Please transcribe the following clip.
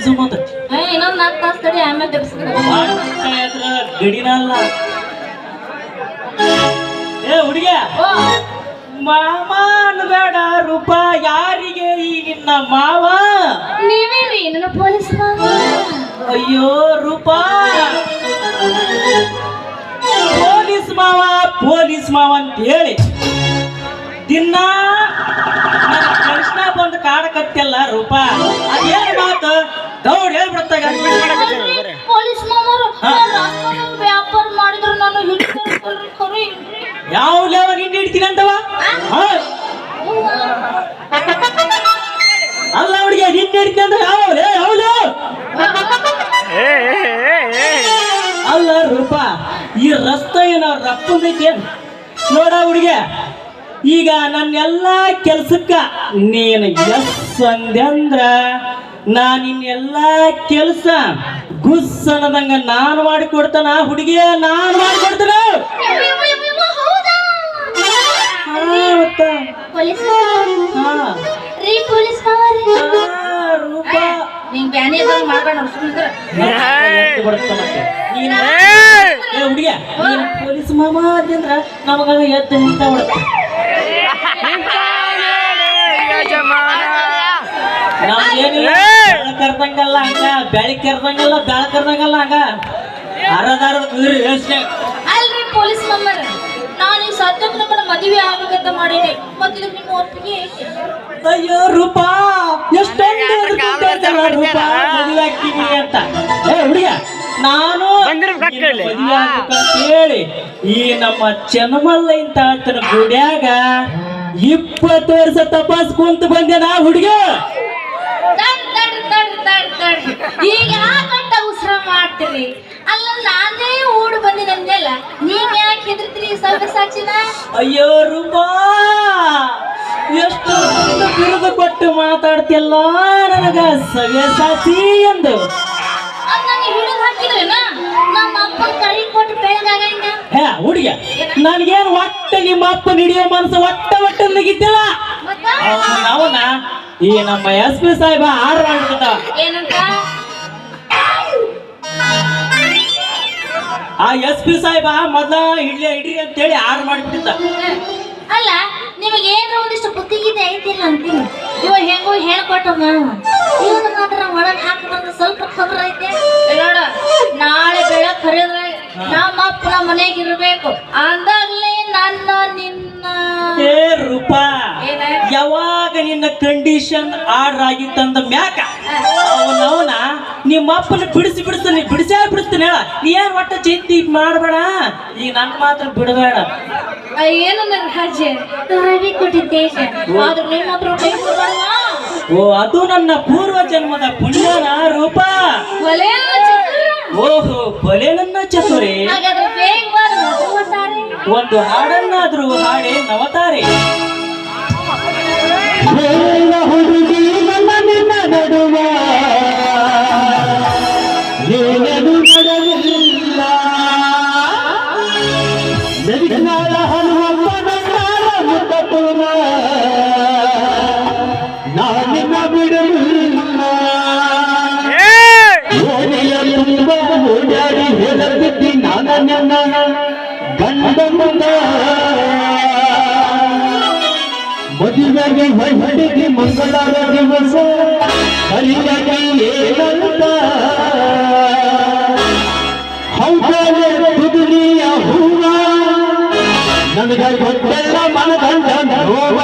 ಸುಮ್ ಅಂತ ಇನ್ನೊಂದ್ 4 ತಾಸು ತಡಿ ಆಮೇಲೆ ತೆಗ್ಸ್ತೀನಿ. ಗಡಿನ ಅಲ್ಲ. ಏ ಹುಡುಗ ಮಾಮ ಬೇಡ ರೂಪ ಯಾರಿಗೆ ಈಗಿನ ಮಾವ ನೀವೇ ರೀ ನನ್ನ ಪೊಲೀಸ್ ಮಾವ. ಅಯ್ಯೋ ರೂಪ ಪೊಲೀಸ್ ಮಾವ ಅಂತ ಹೇಳಿ ದಿನ ಕೃಷ್ಣ ಬಂದು ಕಾಡಕತ್ತಿಲ್ಲ ರೂಪ ಅದೇನು ಮಾತು ದೌಡ್ ಹೇಳ್ಬಿಡ್ತಾಗ ಪೊಲೀಸ್ ಮಾವರು ವ್ಯಾಪಾರ ಮಾಡಿದ್ರು ನಾನು ಹಿಡಿತಾರೆ. ಯಾವ ಲೇವ ನಿಂಡು ಹಿಡ್ತೀನಿ ಅಂತವ ಅಲ್ಲ ಹುಡುಗಿ ನಿಂಡು ಹಿಡ್ತೀನಿ ಅಂತ ಯಾವಲು ಅಲ್ಲ ರೂಪ ಈ ರಸ್ತೆ ಏನೋ ರಪ್ಪಂದೈತಿ ನೋಡ ಹುಡುಗಿ ಈಗ ನನ್ನೆಲ್ಲ ಕೆಲ್ಸಕ್ಕ ನೀನು ಎಸ್ ಅಂದ್ರ ನಾನಿನ್ನೆಲ್ಲ ಕೆಲಸ ಗುಸ್ ಅನ್ನದಂಗ ನಾನು ಮಾಡಿಕೊಡ್ತಾನ ಹುಡುಗಿ ನಾನು ಮಾಡಿಕೊಡ್ತಾನ. ಹುಡುಗಿಯ ಪೊಲೀಸ್ ಮಾಮ ಅಂತಂದ್ರ ನಮಗ ಎದ್ದು ನಿಂತ ಬಿಡುತ್ತೆ. ನಮ್ಗೇನಿಲ್ಲ ಕರ್ದಂಗಲ್ಲ ಹಂಗ ಬೆಳಿ ಕರ್ದಂಗಲ್ಲ ಬೆಳ ಕರ್ದಂಗಲ್ಲ ಹಂಗ ಅರ್ಧರ್ಧ ಅಲ್ರಿ ಪೊಲೀಸ್ ಮಾಮರ ನಾನು ಈ ಸದ್ಯಕ್ಕೆ ನಮ್ಮ ಮದುವೆ ಆಗಬೇಕಂತ ಮಾಡೀನಿ. ಮತ್ತೆ ನಿಮ್ಮ ಒಪ್ಪಿಗೆ? ಅಯ್ಯೋ ರೂಪ ಎಷ್ಟೊಂದು ರೂಪ ಮದುವೆ ಆಗ್ತೀನಿ ಅಂತ. ಏ ಹುಡುಗ ನಾನು ಮದುವೆ ಹೇಳಿ ಈ ನಮ್ಮ ಚೆನ್ನಮಲ್ಲ ಇಂತ ಆತನ ಗುಡ್ಯಾಗ 20 ವರ್ಷ ತಪಾಸ್ ಕುಂತ ಬಂದೆ ನಾ ಹುಡುಗ. ಈಗ ಯಾಕಂತ ಉಸಿರ ಮಾಡ್ತೀರಿ? ಅಲ್ಲ ನಾನೇ ಓಡ್ ಬಂದಿನಂದೆಲ್ಲ ನೀವ್ ಯಾಕೆ ಹೆದರ್ತೀರಿ? ಸಭೆ ಸಾಕ್ಷಿನ ಅಯ್ಯೋ ರೂಪಾ ಎಷ್ಟು ಬಿರುದು ಕೊಟ್ಟು ಮಾತಾಡ್ತಿಲ್ಲ ನನಗ ಸಭೆ ಸಾಕ್ಷಿ ಎಂದು ಹಿಡಿದು ಹಾಕಿದ್ರೇನ ನಮ್ಮ ಅಪ್ಪ ಕೈ ಕೊಟ್ಟು ಬೆಳಗಾಗಂಗ. ಹೇ ಹುಡುಗ ನನಗೇನು ಒಟ್ಟ ನಿಮ್ಮ ಅಪ್ಪ ಹಿಡಿಯೋ ಮನಸ್ಸು ಒಟ್ಟ ನಗಿದ್ದಿಲ್ಲ. ಅವನ ಈ ನಮ್ಮ SP ಸಾಹೇಬ ಆರ್ಡರ್ ಮಾಡ್ಬಿಟ್ಟ ಏನಂತ? ಆ SP ಸಾಹೇಬ ಮೊದ್ಲ ಇಡ್ರಿ ಅಂತೇಳಿ ಆರ್ಡರ್ ಮಾಡಿಬಿಟ್ಟಿದ್ದ. ಅಲ್ಲ ನಿಮಗೆ ಏನೋ ಒಂದಿಷ್ಟು ಬುದ್ಧಿಗಿದೆ ಐತಿಲ್ಲ ಅಂತೀನಿ. ಇವ ಹೆಂಗೋ ಹೇಳ್ಕೊಟ್ಟ ಇವನ ಮಾತ್ರ ಒಳಗೆ ಹಾಕಿದ್ರೆ ಸ್ವಲ್ಪ ಖಬರ್ ಐತೆ. ನೋಡ ನಾಳೆ ಬೆಳಗ್ಗೆ ಕರೆದ್ರೆ ನಮ್ಮ ಅಪ್ಪನ ಮನೆಗೆ ಇರ್ಬೇಕು ಅಂದಾಗ್ಲೇ ನನ್ನ ನಿನ್ನ ಏ ರೂಪಾ ಯಾವಾಗ ನಿನ್ನ ಕಂಡೀಷನ್ ಆರ್ಡರ್ ಆಗಿತ್ತಂದ ಮ್ಯಾಕ ಅವನವನ ನಿಮ್ಮ ಅಪ್ಪನ ಬಿಡಿಸ್ತೀನಿ ಹೇಳ. ನೀ ಏನ್ ಒಟ್ಟ ಚಿಂತಿ ಮಾಡಬೇಡ, ಈಗ ನನ್ನ ಮಾತ್ರ ಬಿಡಬೇಡ. ಏನು ನನ್ನ ರಾಜ್ಯ ಕೊಟ್ಟಿದ್ದೇಶ ಆದ್ರೆ ನಿಮ್ಮ ಹತ್ರ ಓ ಅದು ನನ್ನ ಪೂರ್ವ ಜನ್ಮದ ಪುಣ್ಯನ ರೂಪ. ಓಹೋ ಬಲೆ ನನ್ನ ಚತುರಿ. ಒಂದು ಹಾಡನ್ನಾದ್ರೂ ಹಾಡೆ ನವತಾರೆ. ಹುಡುಗಿ ನನ್ನ ನಿನ್ನ ನಡುವ ಏನದು ನಡೆದಿಲ್ಲ ಮೆದಿನಾಳ ಹನುಮಪ್ಪನ ಮುತ್ತಪುರ ನಾನಿನ್ನ ಬಿಡಲಿಲ್ಲ. ಓನೆಯ ತುಂಬ ಓಡಾಡಿ ಹೇಳಬಿದ್ದಿ ನನ್ನ ಗಂಡ ಮುಂದ ಮದುವೆಗೆ ಹೊರಟಿಗೆ ಮಂಗಳವಾರ ದಿವಸ ಕಲಿಯಾಗಿ ಏನಂತ ಹೌದಾನೆ ಕುದುರೆಯ ಹೂವ ನನಗೆ ಗೊತ್ತೆಲ್ಲ ಮನಗಂಡ ನೋವ.